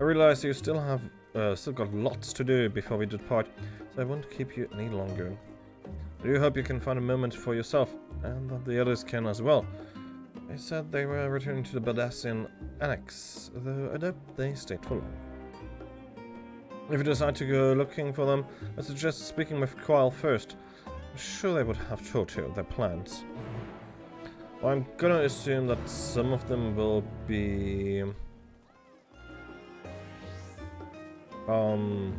I realize you still got lots to do before we depart, so I won't keep you any longer. I do hope you can find a moment for yourself, and that the others can as well. They said they were returning to the Badassian Annex, though I doubt they stayed for long. If you decide to go looking for them, I suggest speaking with Quile first. I'm sure they would have told you their plans. Well, I'm gonna assume that some of them will be... Oh,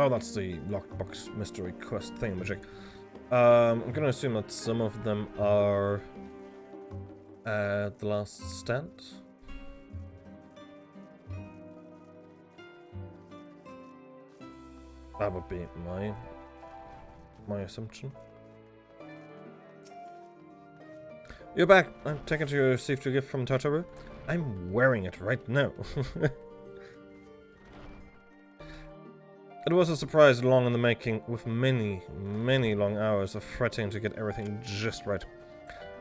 that's the lockbox mystery quest thingamajig. I'm gonna assume that some of them are at the last stand. That would be my assumption. You're back. I'm taken to receive a gift from Tataru. I'm wearing it right now. It was a surprise long in the making, with many, many long hours of fretting to get everything just right.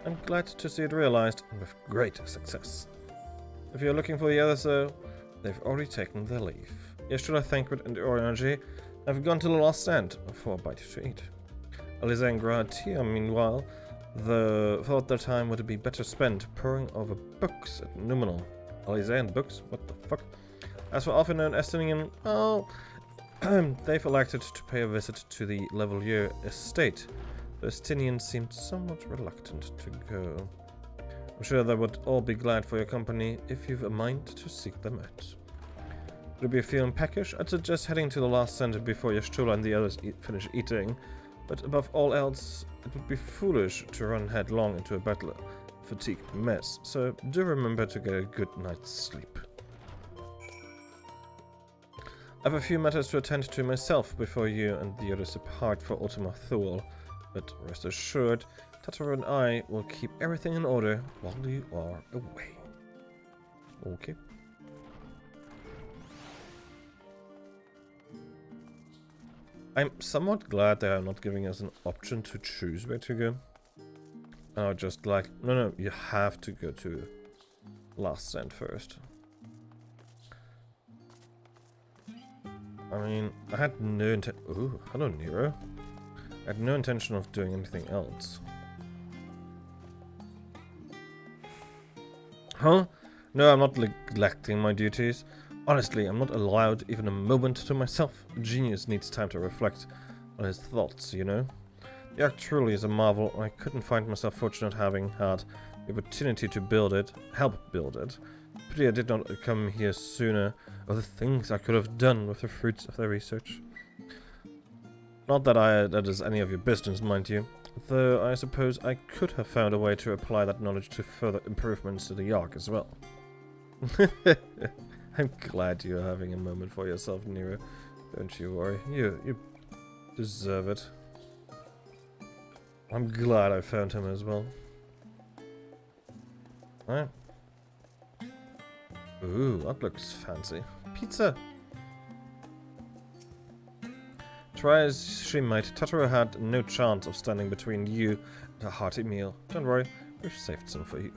I'm glad to see it realized, and with great success. If you're looking for the others though, they've already taken their leave. Yesterday, Thancred and Energy have gone to the last stand for a bite to eat. Aliza and Gratia, meanwhile, thought their time would be better spent poring over books at Numenor. Aliza and books? What the fuck? As for Alfin and Estinian, well... they've elected to pay a visit to the Levelier estate. The Estinians seemed somewhat reluctant to go. I'm sure they would all be glad for your company if you've a mind to seek them out. Would it be feeling peckish? I'd suggest heading to the last center before Yashtula and the others finish eating, but above all else, it would be foolish to run headlong into a battle-fatigued mess, so do remember to get a good night's sleep. I have a few matters to attend to myself before you and the others depart for Ultima Thule, but rest assured, Tataru and I will keep everything in order while you are away. Okay. I'm somewhat glad they are not giving us an option to choose where to go. And I'm just like, no, you have to go to last stand first. I mean, I had no intention. Ooh, hello, Nero. I had no intention of doing anything else. Huh? No, I'm not neglecting my duties. Honestly, I'm not allowed even a moment to myself. A genius needs time to reflect on his thoughts, you know? The Ark truly is a marvel. I couldn't find myself fortunate having had the opportunity to help build it. Pity I did not come here sooner, or the things I could have done with the fruits of their research. Not that that is any of your business, mind you, though I suppose I could have found a way to apply that knowledge to further improvements to the Ark as well. I'm glad you're having a moment for yourself, Nero. Don't you worry, you deserve it. I'm glad I found him as well. Alright. Ooh, that looks fancy. Pizza! Try as she might, Tataru had no chance of standing between you and a hearty meal. Don't worry, we've saved some for you.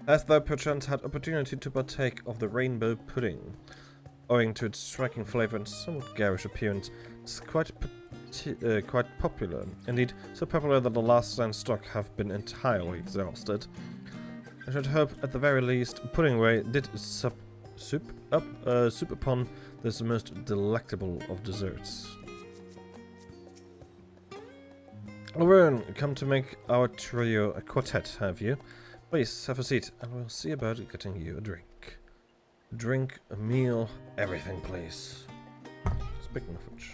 Hast thou perchance had opportunity to partake of the rainbow pudding? Owing to its striking flavor and somewhat garish appearance, it's quite popular. Indeed, so popular that the last stand stock have been entirely exhausted. I should hope, at the very least, Pudding Ray did soup upon this most delectable of desserts. Laverne, come to make our trio a quartet, have you? Please, have a seat, and we'll see about getting you a drink. A drink, a meal, everything, please. Speaking of which...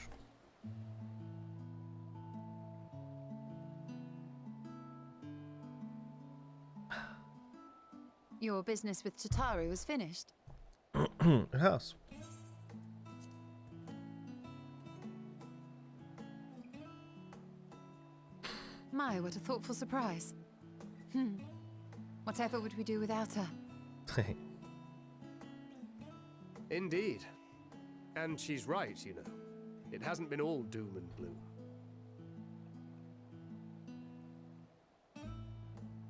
Your business with Tataru was finished? It has. My, what a thoughtful surprise. Whatever would we do without her? Indeed. And she's right, you know. It hasn't been all doom and gloom.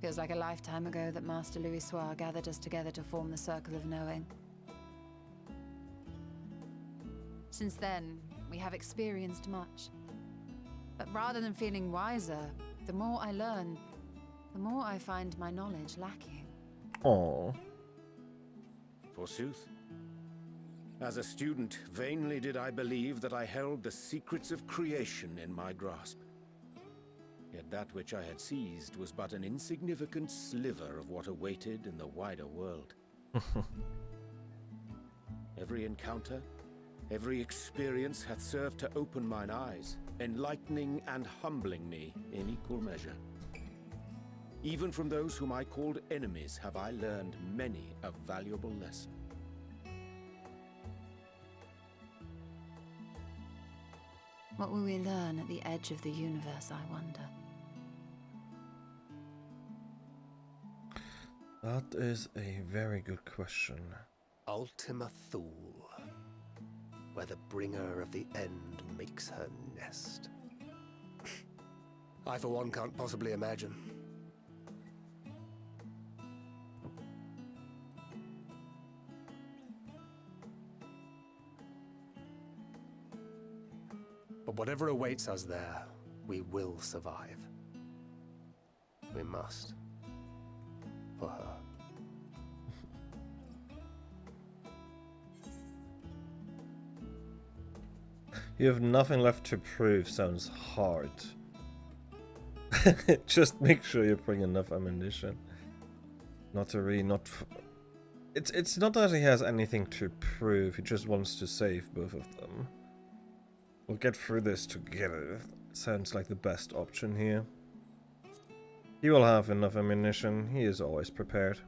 Feels like a lifetime ago that Master Louis Soir gathered us together to form the Circle of Knowing. Since then, we have experienced much. But rather than feeling wiser, the more I learn, the more I find my knowledge lacking. Oh. Forsooth. As a student, vainly did I believe that I held the secrets of creation in my grasp. Yet that which I had seized was but an insignificant sliver of what awaited in the wider world. Every encounter, every experience hath served to open mine eyes, enlightening and humbling me in equal measure. Even from those whom I called enemies have I learned many a valuable lesson. What will we learn at the edge of the universe, I wonder? That is a very good question. Ultima Thule, where the bringer of the end makes her nest. I, for one, can't possibly imagine. But whatever awaits us there, we will survive. We must. For her. You have nothing left to prove sounds hard. Just make sure you bring enough ammunition. It's not that he has anything to prove, he just wants to save both of them. We'll get through this together. Sounds like the best option here. He will have enough ammunition, he is always prepared.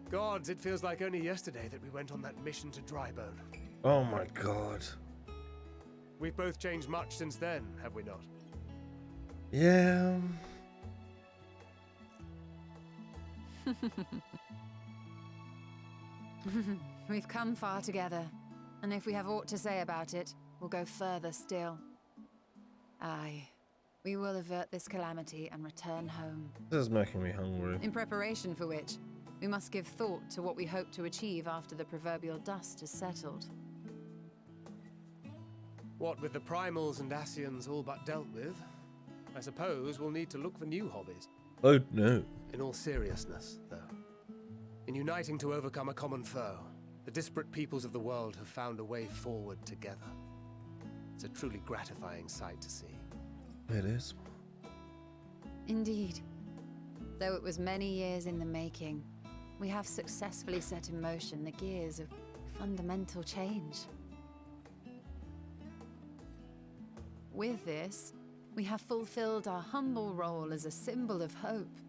Gods, it feels like only yesterday that we went on that mission to Drybone. Oh my god. We've both changed much since then, have we not? Yeah. We've come far together, and if we have aught to say about it, we'll go further still. Aye, we will avert this calamity and return home. This is making me hungry. In preparation for which, we must give thought to what we hope to achieve after the proverbial dust has settled. What with the primals and Ascians all but dealt with, I suppose we'll need to look for new hobbies. Oh no. In all seriousness, though, in uniting to overcome a common foe, the disparate peoples of the world have found a way forward together. It's a truly gratifying sight to see. It is. Indeed. Though it was many years in the making, we have successfully set in motion the gears of fundamental change. With this, we have fulfilled our humble role as a symbol of hope.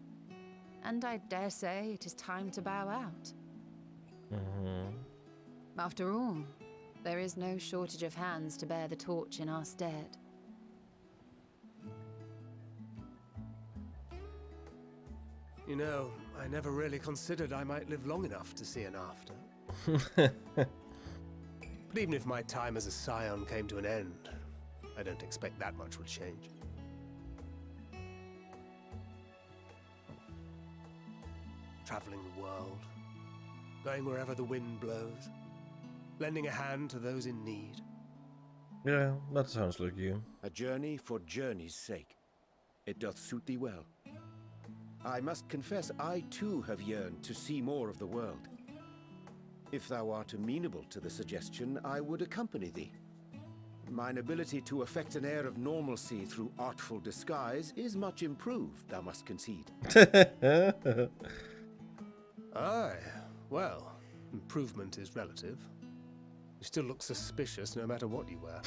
And I dare say it is time to bow out. After all, there is no shortage of hands to bear the torch in our stead. You know, I never really considered I might live long enough to see an after. But even if my time as a scion came to an end, I don't expect that much will change. Traveling the world, going wherever the wind blows, lending a hand to those in need. Yeah, that sounds like you. A journey for journey's sake. It doth suit thee well. I must confess I too have yearned to see more of the world. If thou art amenable to the suggestion, I would accompany thee. Mine ability to affect an air of normalcy through artful disguise is much improved, thou must concede. Aye, well, improvement is relative. You still look suspicious no matter what you wear.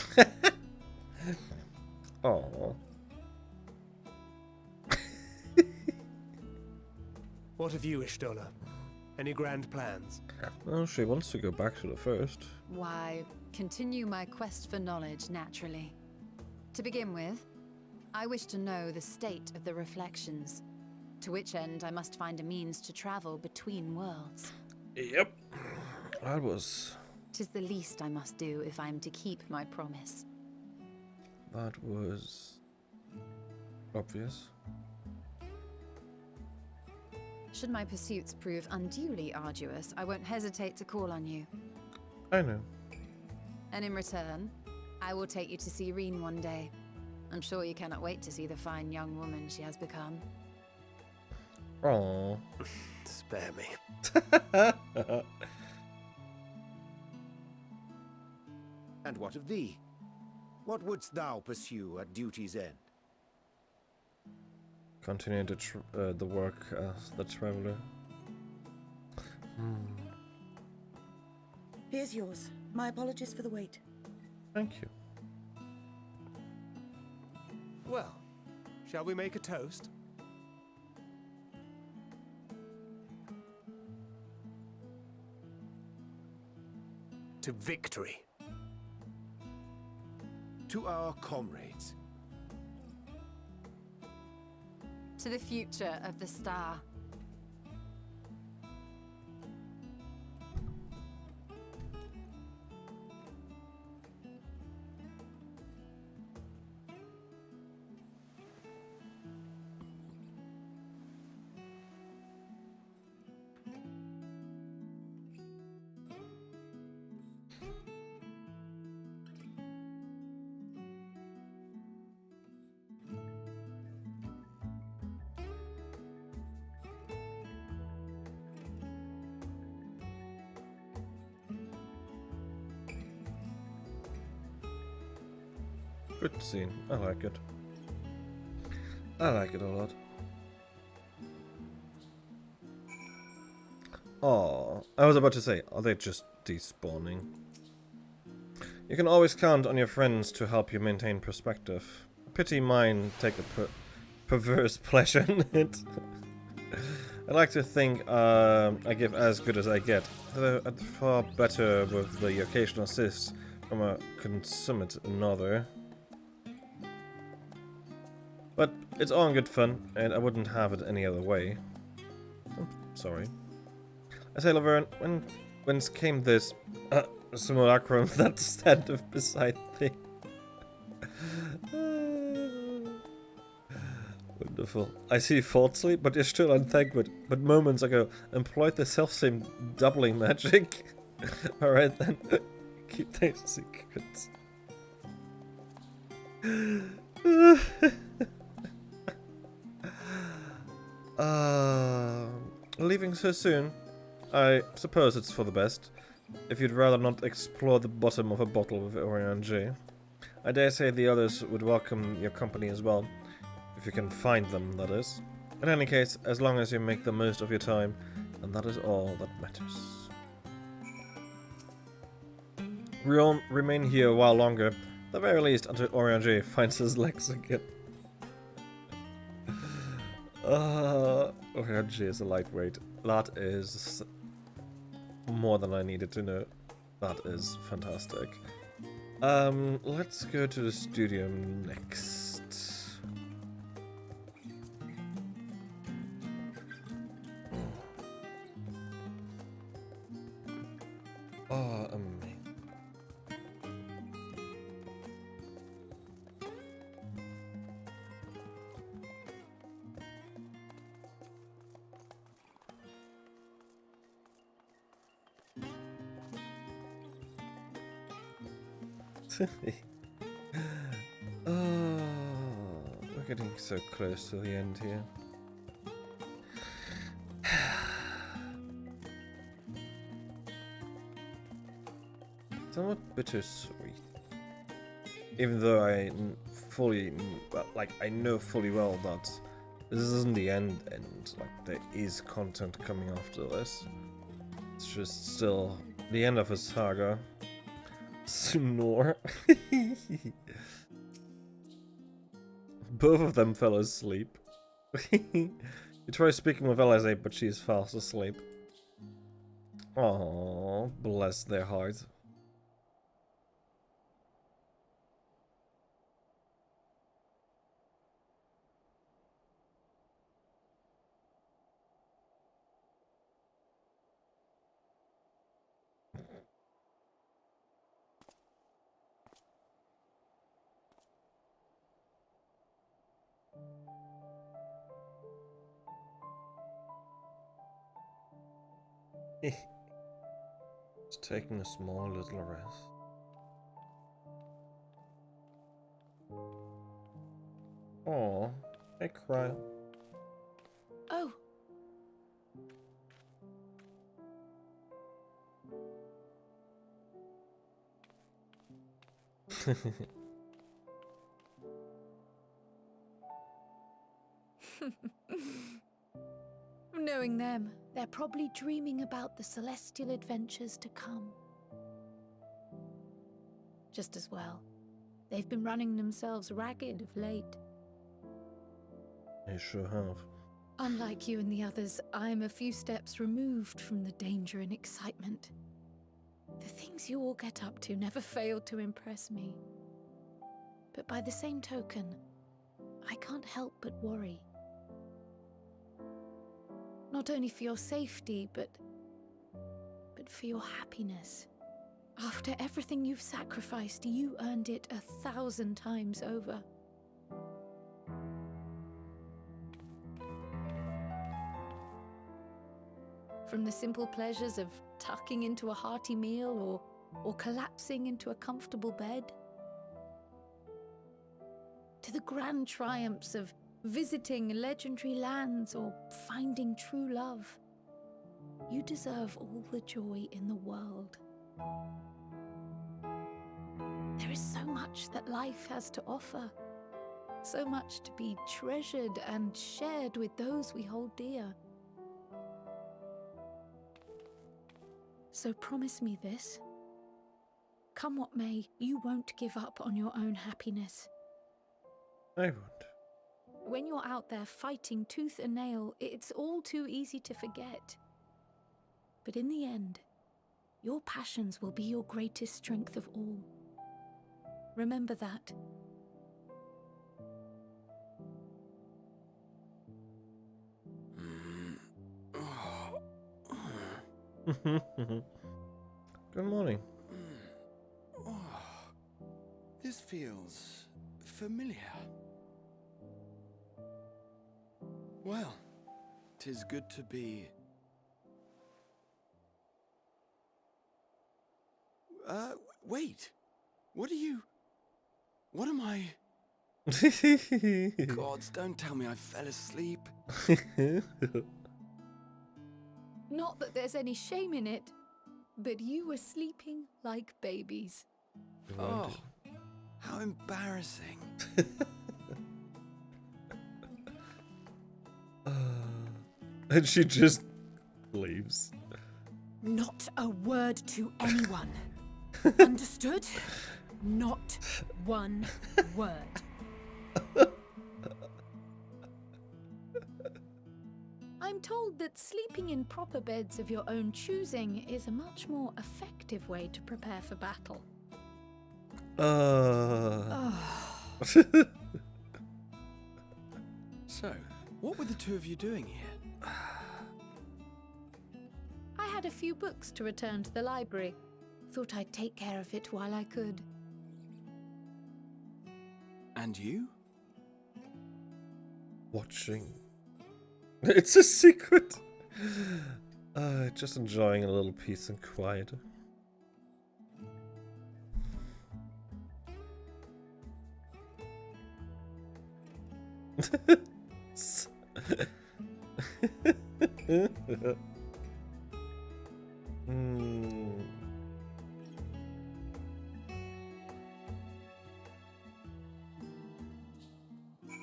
Oh. What of you, Ishtola? Any grand plans? Well, she wants to go back to the first. Why, continue my quest for knowledge, naturally. To begin with, I wish to know the state of the reflections, to which end I must find a means to travel between worlds. Yep. That was 'Tis the least I must do if I am to keep my promise. That was obvious. Should my pursuits prove unduly arduous, I won't hesitate to call on you. I know. And in return, I will take you to see Reen one day. I'm sure you cannot wait to see the fine young woman she has become. Aww. Spare me. And what of thee? What wouldst thou pursue at duty's end? Continue the work as the traveler. Here's yours. My apologies for the wait. Thank you. Well, shall we make a toast? To victory. To our comrades. To the future of the star. Good scene. I like it. I like it a lot. Oh, I was about to say, are they just despawning? You can always count on your friends to help you maintain perspective. Pity mine take a perverse pleasure in it. I like to think I give as good as I get. I'd far better with the occasional assist from a consummate another. But it's all in good fun, and I wouldn't have it any other way. I'm sorry. I say, Laverne, whence came this simulacrum that standeth beside thee? Wonderful. I see falsely, but you're still unthankful. But moments ago, employed the self-same doubling magic. Alright then, keep those secrets. Leaving so soon? I suppose it's for the best. If you'd rather not explore the bottom of a bottle with Orion. I dare say the others would welcome your company as well. If you can find them, that is. In any case, as long as you make the most of your time, and that is all that matters. We'll remain here a while longer, at the very least until Orion finds his legs again. Orion is a lightweight. That is more than I needed to know. That is fantastic. Let's go to the studio next. Oh, amazing. We're getting so close to the end here. Somewhat bittersweet. Even though I know fully well that this isn't the end. Like, there is content coming after this. It's just still the end of a saga. Snore. Both of them fell asleep. You try speaking with Alize, but she's fast asleep. Oh, bless their heart. Just taking a small little rest. Oh, hey, cry. Oh, Knowing them, they're probably dreaming about the celestial adventures to come. Just as well. They've been running themselves ragged of late. They sure have. Unlike you and the others, I'm a few steps removed from the danger and excitement. The things you all get up to never fail to impress me. But by the same token, I can't help but worry. Not only for your safety, but for your happiness. After everything you've sacrificed, you earned it 1,000 times over. From the simple pleasures of tucking into a hearty meal or collapsing into a comfortable bed, to the grand triumphs of visiting legendary lands or finding true love, you deserve all the joy in the world. There is so much that life has to offer, so much to be treasured and shared with those we hold dear. So promise me this. Come what may, you won't give up on your own happiness. I won't. When you're out there fighting tooth and nail, it's all too easy to forget. But in the end, your passions will be your greatest strength of all. Remember that. Good morning. Oh, this feels familiar. Well, 'tis good to be... wait. What am I... Gods, don't tell me I fell asleep. Not that there's any shame in it, but you were sleeping like babies. Oh, how embarrassing. And she just leaves. not a word to anyone. Understood? Not one word. I'm told that sleeping in proper beds of your own choosing is a much more effective way to prepare for battle. So, what were the two of you doing here? I had a few books to return to the library. Thought I'd take care of it while I could. And you? Watching. It's a secret. Just enjoying a little peace and quiet.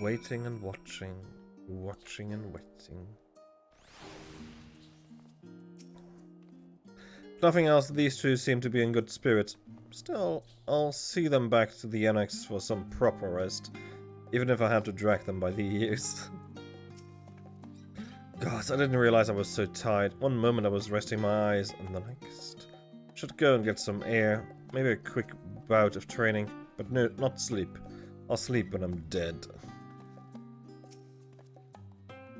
Waiting and watching, watching and waiting. If nothing else, these two seem to be in good spirits. Still, I'll see them back to the annex for some proper rest, even if I have to drag them by the ears. God, I didn't realize I was so tired. One moment I was resting my eyes, and the next. Should go and get some air, maybe a quick bout of training, but no, not sleep. I'll sleep when I'm dead.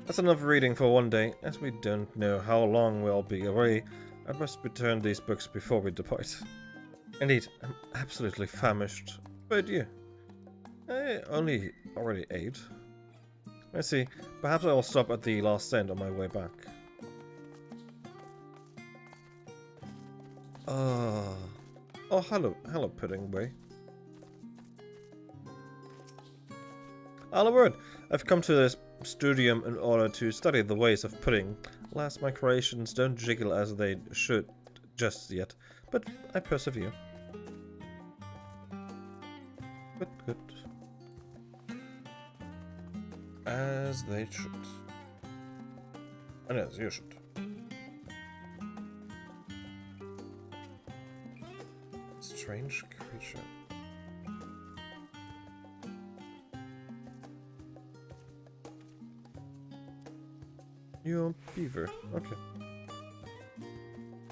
That's enough reading for one day. As we don't know how long we'll be away, I must return these books before we depart. Indeed, I'm absolutely famished. But you? I already ate. Let's see, perhaps I will stop at the last end on my way back. Oh, hello, Pudding Boy. Word, I've come to this studium in order to study the ways of pudding. Alas, my creations don't jiggle as they should just yet, but I persevere. Good. As they should. And as you should. Strange creature. You're a beaver. Okay.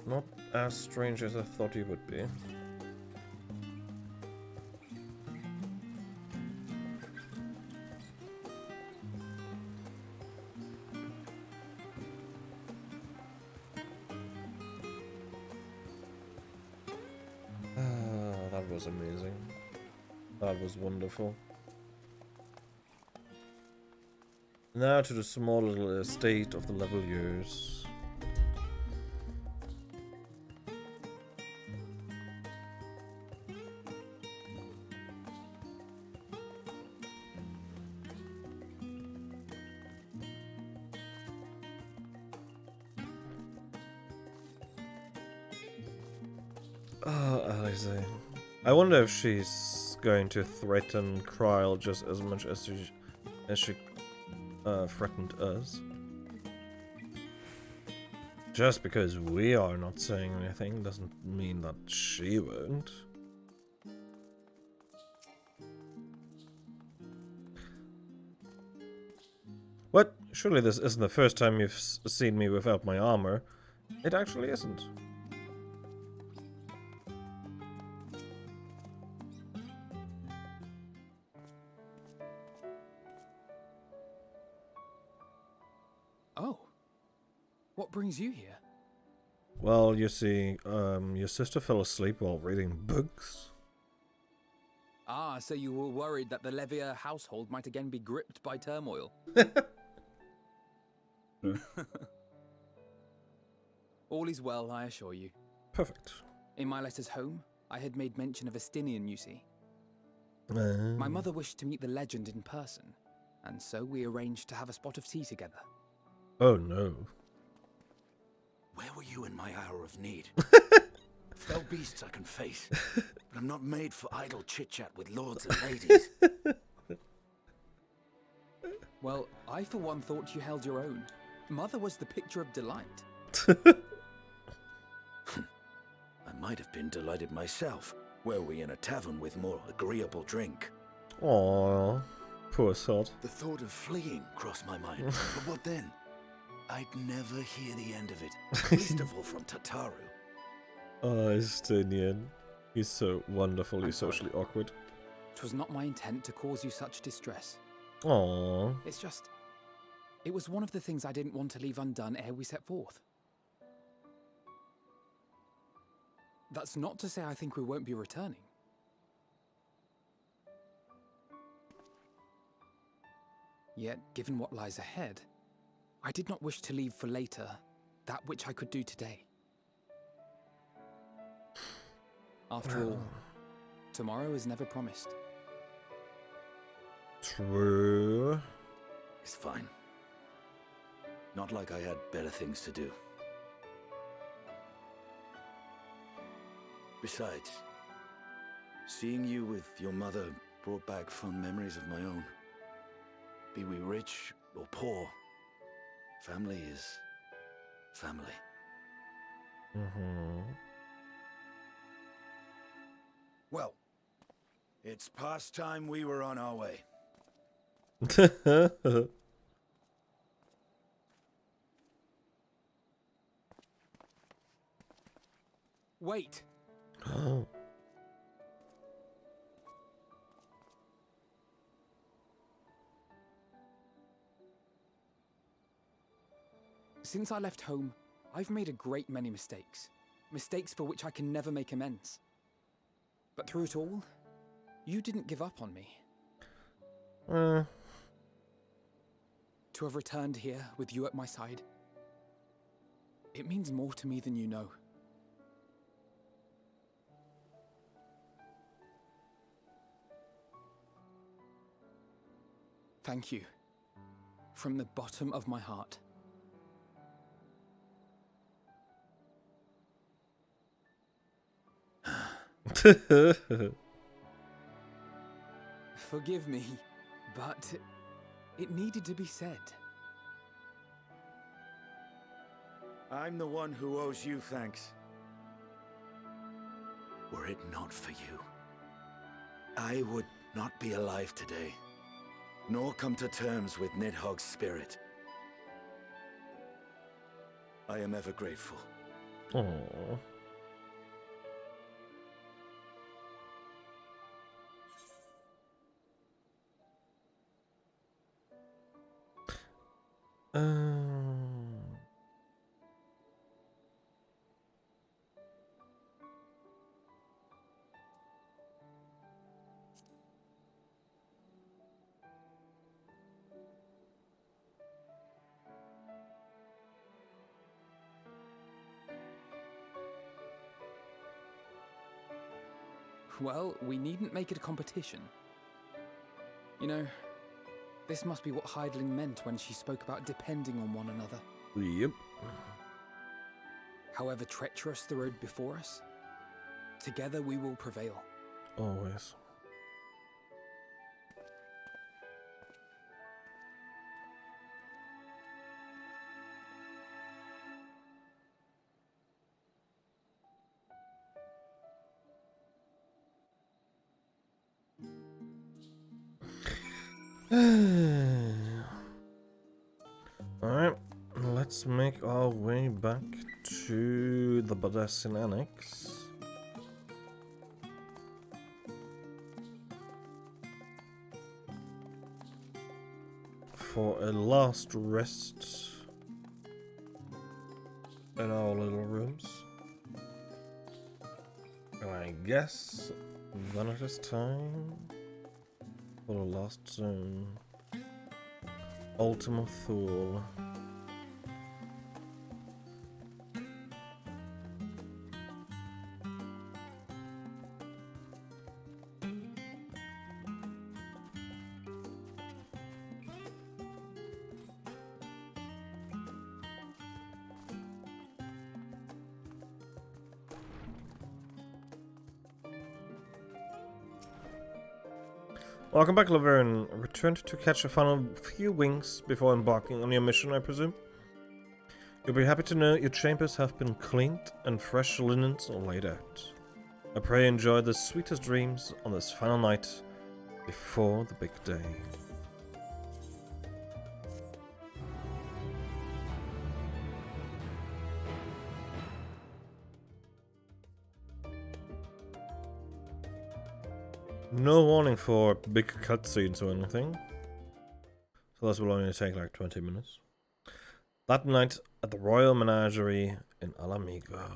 Not as strange as I thought you would be. That was amazing. That was wonderful. Now to the small little estate of the Leveliers. Alize. I wonder if she's going to threaten Kryle just as much as she threatened us. Just because we are not saying anything doesn't mean that she won't. What? Surely this isn't the first time you've seen me without my armor. It actually isn't. Oh. What brings you here? Well, you see, your sister fell asleep while reading books. Ah, so you were worried that the Levier household might again be gripped by turmoil. All is well, I assure you. Perfect. In my letters home, I had made mention of Estinian, you see. My mother wished to meet the legend in person, and so we arranged to have a spot of tea together. Oh no. Where were you in my hour of need? Fell beasts I can face, but I'm not made for idle chit-chat with lords and ladies. Well, I for one thought you held your own. Mother was the picture of delight. I might have been delighted myself, were we in a tavern with more agreeable drink. Aww, poor sod. The thought of fleeing crossed my mind, but what then? I'd never hear the end of it, least of all from Tataru. Oh, Estinian. He's so wonderfully socially awkward. 'Twas not my intent to cause you such distress. Aww. It's just... It was one of the things I didn't want to leave undone ere we set forth. That's not to say I think we won't be returning. Yet, given what lies ahead, I did not wish to leave for later that which I could do today. After all, tomorrow is never promised. True. It's fine. Not like I had better things to do. Besides, seeing you with your mother brought back fond memories of my own. Be we rich or poor, family is family. Well, it's past time we were on our way. Wait! Since I left home, I've made a great many mistakes. Mistakes for which I can never make amends. But through it all, you didn't give up on me. To have returned here with you at my side, it means more to me than you know. Thank you. From the bottom of my heart. Forgive me, but it needed to be said. I'm the one who owes you thanks. Were it not for you, I would not be alive today, nor come to terms with Nidhogg's spirit. I am ever grateful. Aww. Well, we needn't make it a competition. You know, this must be what Heidling meant when she spoke about depending on one another. Yep. However treacherous the road before us, together we will prevail. Always. Alright, let's make our way back to the Badassin Annex. For a last rest in our little rooms. And I guess then it is time for the last zone. Ultima Thule. Welcome back, Laverne. Returned to catch a final few winks before embarking on your mission, I presume? You'll be happy to know your chambers have been cleaned and fresh linens laid out. I pray you enjoy the sweetest dreams on this final night before the big day. No warning for big cutscenes or anything. So this will only take like 20 minutes. That night at the Royal Menagerie in Alamigo.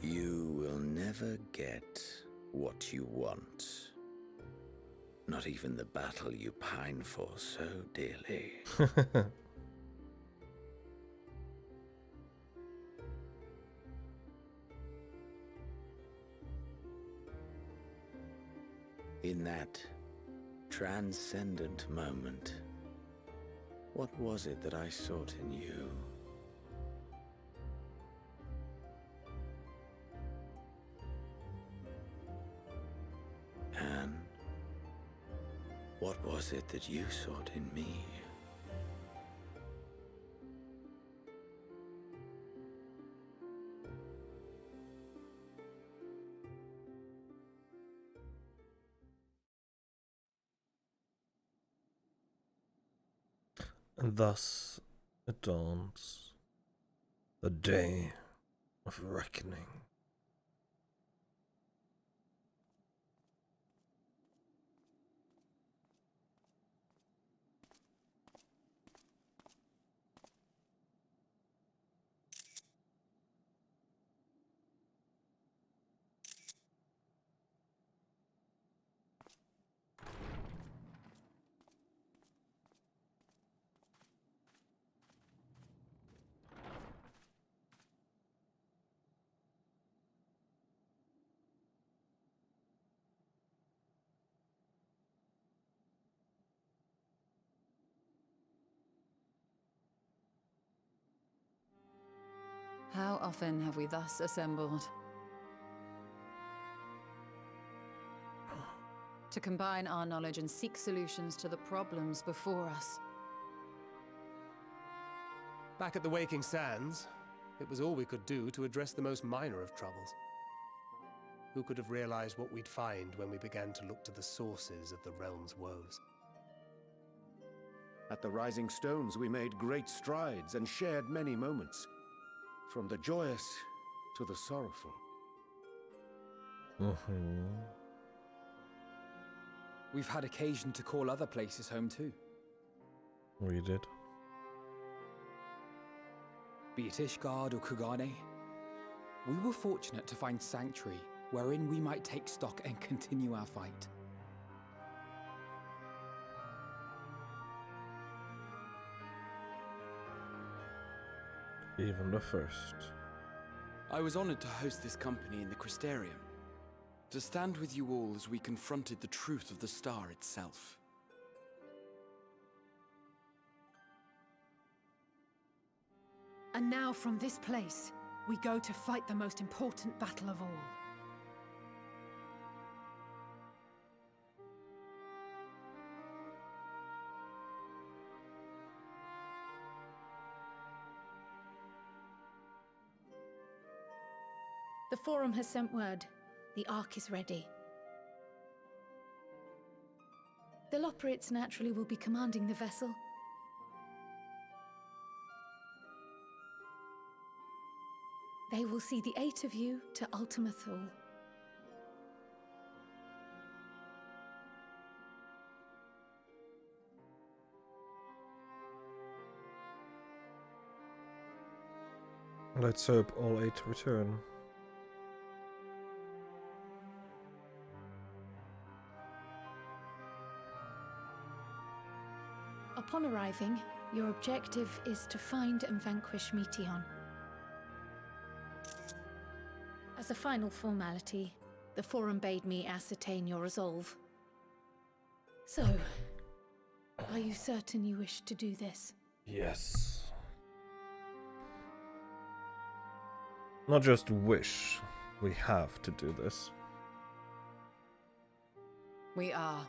You will never get what you want. Not even the battle you pine for so dearly. In that transcendent moment, what was it that I sought in you? And what was it that you sought in me? And thus It dawns. The day of reckoning. How often have we thus assembled? To combine our knowledge and seek solutions to the problems before us. Back at the Waking Sands, it was all we could do to address the most minor of troubles. Who could have realized what we'd find when we began to look to the sources of the realm's woes? At the Rising Stones, we made great strides and shared many moments, from the joyous to the sorrowful. We've had occasion to call other places home too. We did. Be it Ishgard or Kugane, we were fortunate to find sanctuary wherein we might take stock and continue our fight. Even the first. I was honored to host this company in the Crystarium, to stand with you all as we confronted the truth of the star itself. And now from this place, we go to fight the most important battle of all. The Forum has sent word. The Ark is ready. The Loporrits naturally will be commanding the vessel. They will see the 8 of you to Ultima Thule. Let's hope all 8 return. Upon arriving, your objective is to find and vanquish Meteon. As a final formality, the Forum bade me ascertain your resolve. So, are you certain you wish to do this? Yes. Not just wish, we have to do this. We are.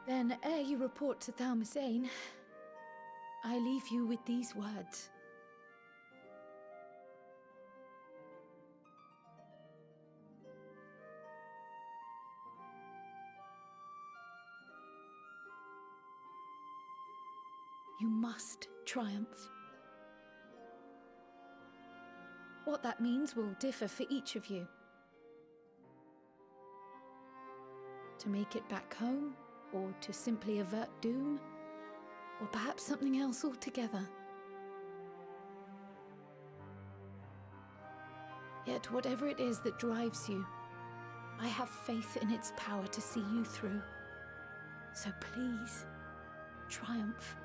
Then, ere you report to Thalmasane, I leave you with these words. You must triumph. What that means will differ for each of you. To make it back home, or to simply avert doom, or perhaps something else altogether. Yet whatever it is that drives you, I have faith in its power to see you through. So please, triumph.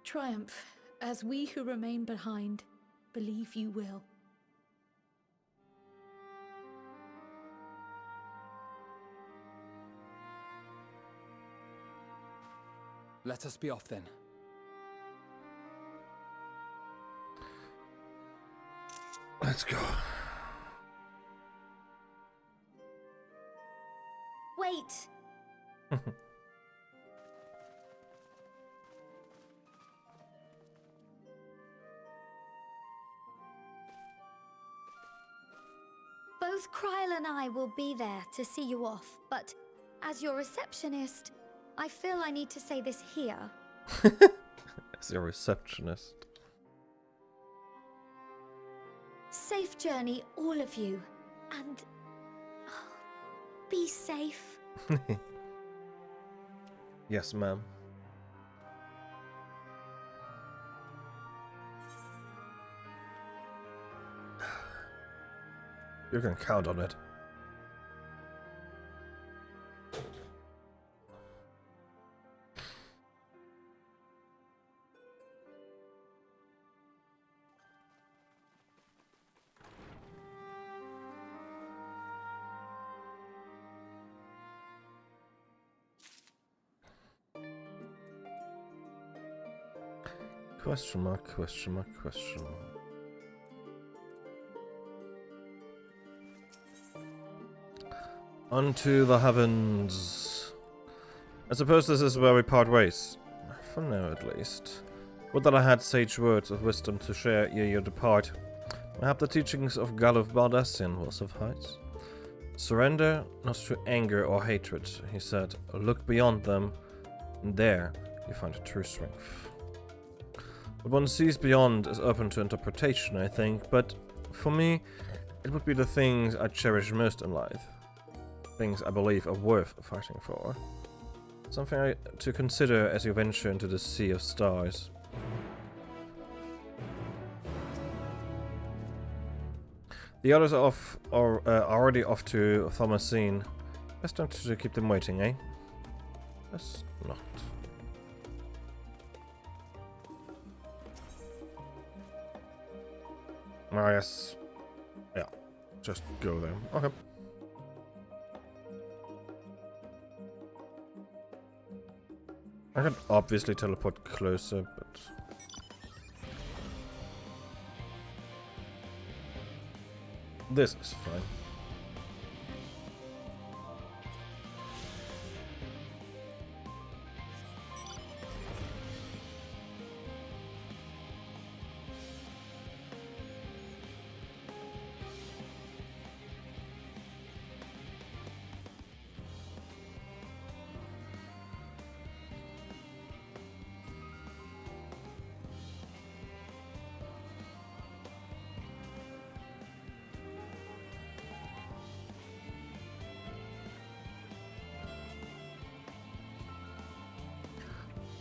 Triumph, as we who remain behind believe you will. Let us be off then. Let's go. Wait! Both Kryle and I will be there to see you off, but as your receptionist, I feel I need to say this here. As your receptionist. Safe journey, all of you, and be safe. Yes, ma'am. You can count on it. Question mark, question mark, question mark. Unto the heavens. I suppose this is where we part ways. For now, at least. Would that I had sage words of wisdom to share ere you depart. Mayhap the teachings of Galuf Baldassian will suffice. Surrender not to anger or hatred, he said. Look beyond them, and there you find true strength. What one sees beyond is open to interpretation, I think, but for me, it would be the things I cherish most in life. Things I believe are worth fighting for. Something to consider as you venture into the sea of stars. The others are already off to Thomasine. Best not to keep them waiting, eh? Best not. Ah, yes. Yeah. Just go there. Okay. I could obviously teleport closer, but... this is fine.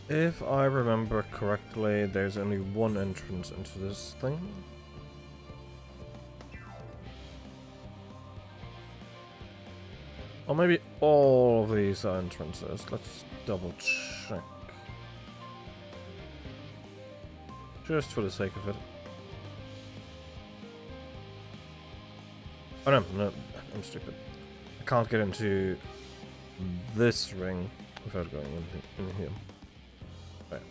If I remember correctly, there's only one entrance into this thing. Or maybe all of these are entrances. Let's double check. Just for the sake of it. Oh no, I'm stupid. I can't get into this ring without going in here. Right.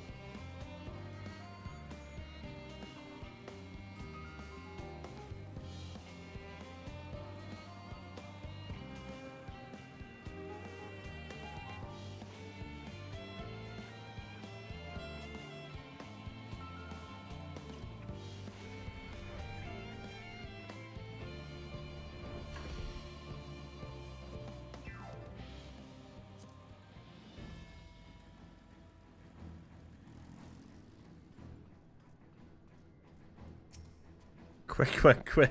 Quick.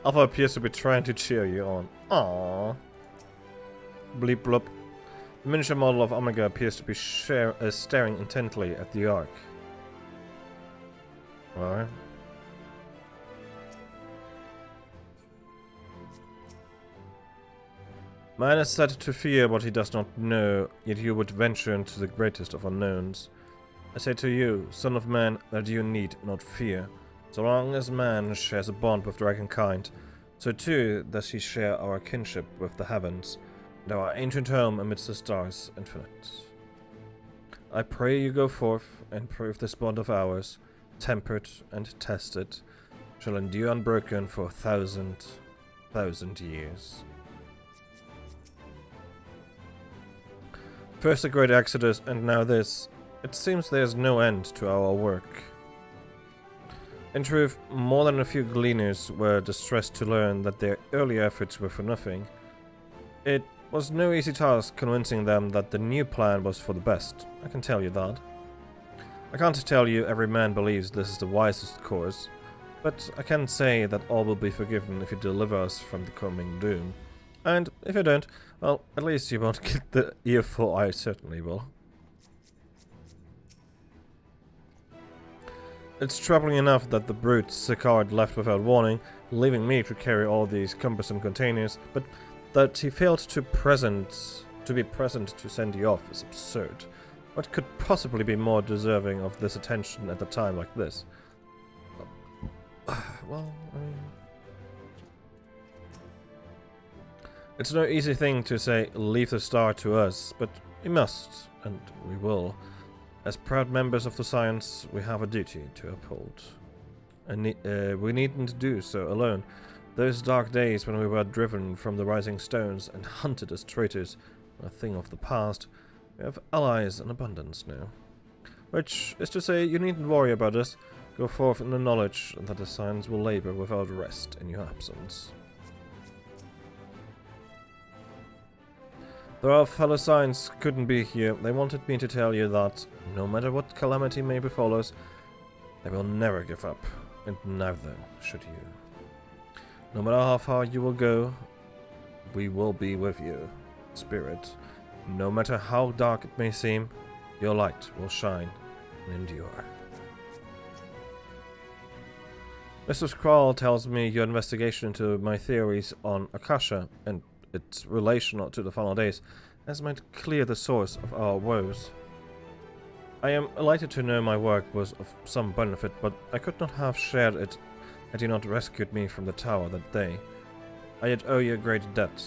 Alpha appears to be trying to cheer you on. Aww. Bleep bloop. The miniature model of Omega appears to be staring intently at the Ark. Alright. Man is said to fear what he does not know, yet you would venture into the greatest of unknowns. I say to you, son of man, that you need not fear. So long as man shares a bond with dragonkind, so too does he share our kinship with the heavens, and our ancient home amidst the stars infinite. I pray you go forth and prove this bond of ours, tempered and tested, shall endure unbroken for 1,000 years. First the great exodus, and now this. It seems there is no end to our work. In truth, more than a few gleaners were distressed to learn that their early efforts were for nothing. It was no easy task convincing them that the new plan was for the best, I can tell you that. I can't tell you every man believes this is the wisest course, but I can say that all will be forgiven if you deliver us from the coming doom. And if you don't, well, at least you won't get the earful I certainly will. It's troubling enough that the brute Sicard left without warning, leaving me to carry all these cumbersome containers, but that he failed to be present to send you off is absurd. What could possibly be more deserving of this attention at a time like this? Well, I mean... It's no easy thing to say, leave the star to us, but we must, and we will. As proud members of the Science, we have a duty to uphold. And we needn't do so alone. Those dark days when we were driven from the Rising Stones and hunted as traitors are a thing of the past. We have allies in abundance now. Which is to say, you needn't worry about us. Go forth in the knowledge that the Science will labor without rest in your absence. Though our fellow Science couldn't be here, they wanted me to tell you that, no matter what calamity may befall us, they will never give up, and neither should you. No matter how far you will go, we will be with you, Spirit. No matter how dark it may seem, your light will shine and endure. Mr. Skrull tells me your investigation into my theories on Akasha and its relation to the final days has made clear the source of our woes. I am elated to know my work was of some benefit, but I could not have shared it had you not rescued me from the tower that day. I yet owe you a great debt,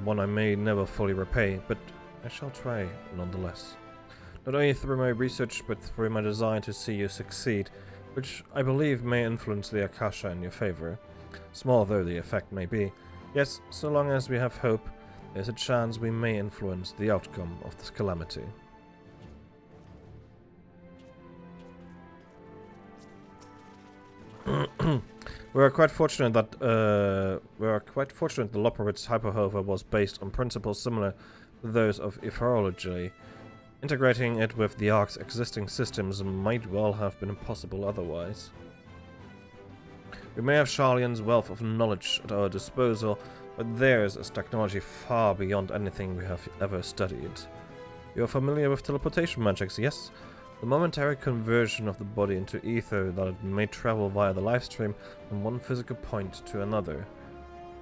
one I may never fully repay, but I shall try nonetheless. Not only through my research, but through my desire to see you succeed, which I believe may influence the Akasha in your favor, small though the effect may be. Yes, so long as we have hope, there's a chance we may influence the outcome of this calamity. We are quite fortunate that the Loporit's hyperhover was based on principles similar to those of ephemerology. Integrating it with the Ark's existing systems might well have been impossible otherwise. We may have Sharlayan's wealth of knowledge at our disposal, but theirs is technology far beyond anything we have ever studied. You are familiar with teleportation magics, yes? The momentary conversion of the body into ether that it may travel via the lifestream from one physical point to another.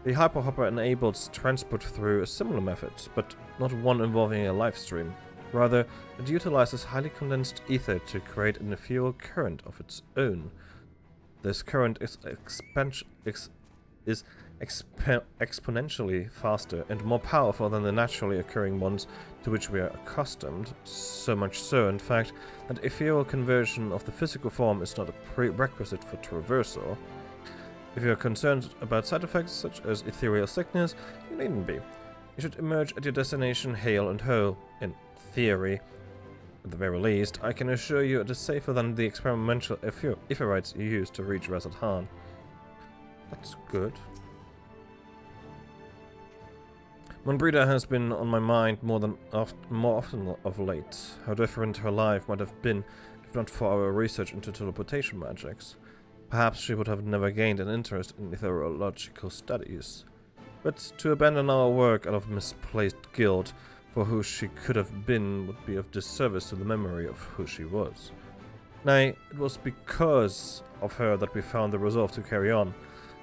The Hyperhopper enables transport through a similar method, but not one involving a lifestream. Rather, it utilizes highly condensed ether to create an ethereal current of its own. This current is exponentially faster and more powerful than the naturally occurring ones to which we are accustomed, so much so, in fact, that ethereal conversion of the physical form is not a prerequisite for traversal. If you are concerned about side effects such as ethereal sickness, you needn't be. You should emerge at your destination hale and whole, in theory. At the very least, I can assure you it is safer than the experimental etherites you used to reach Razathan. That's good. Monbrida has been on my mind more often of late. How different her life might have been if not for our research into teleportation magics. Perhaps she would have never gained an interest in ethereological studies. But to abandon our work out of misplaced guilt for who she could have been would be of disservice to the memory of who she was. Nay, it was because of her that we found the resolve to carry on.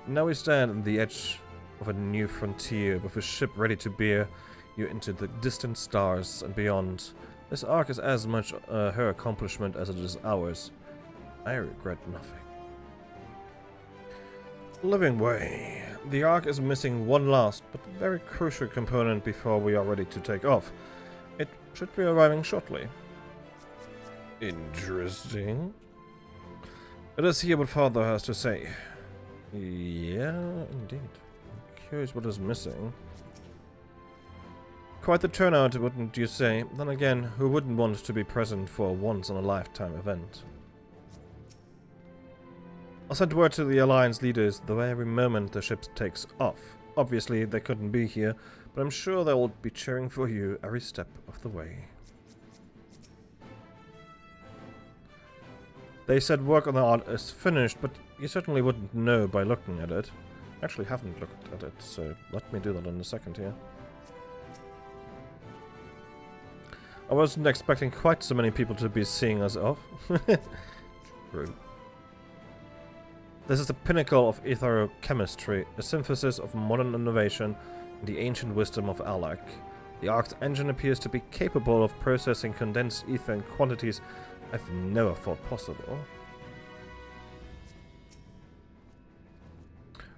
And now we stand on the edge of a new frontier with a ship ready to bear you into the distant stars and beyond. This arc is as much her accomplishment as it is ours. I regret nothing. Living way. The Ark is missing one last, but very crucial component before we are ready to take off. It should be arriving shortly. Interesting. Let us hear what Father has to say. Yeah, indeed. I'm curious what is missing. Quite the turnout, wouldn't you say? Then again, who wouldn't want to be present for a once-in-a-lifetime event? I'll send word to the Alliance leaders the very moment the ship takes off. Obviously, they couldn't be here, but I'm sure they'll be cheering for you every step of the way. They said work on the art is finished, but you certainly wouldn't know by looking at it. I actually haven't looked at it, so let me do that in a second here. I wasn't expecting quite so many people to be seeing us off. True. This is the pinnacle of etherochemistry, a synthesis of modern innovation and the ancient wisdom of Alak. The Ark's engine appears to be capable of processing condensed ether in quantities I've never thought possible.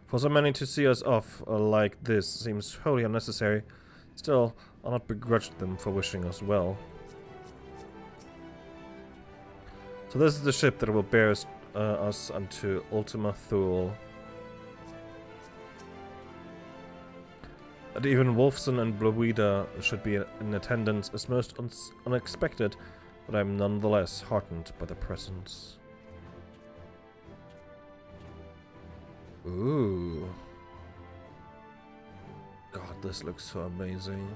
For so many to see us off like this seems wholly unnecessary. Still, I'll not begrudge them for wishing us well. So this is the ship that will bear us unto Ultima Thule. That even Wolfson and Blawida should be in attendance is most unexpected, but I'm nonetheless heartened by the presence. Ooh. God, this looks so amazing.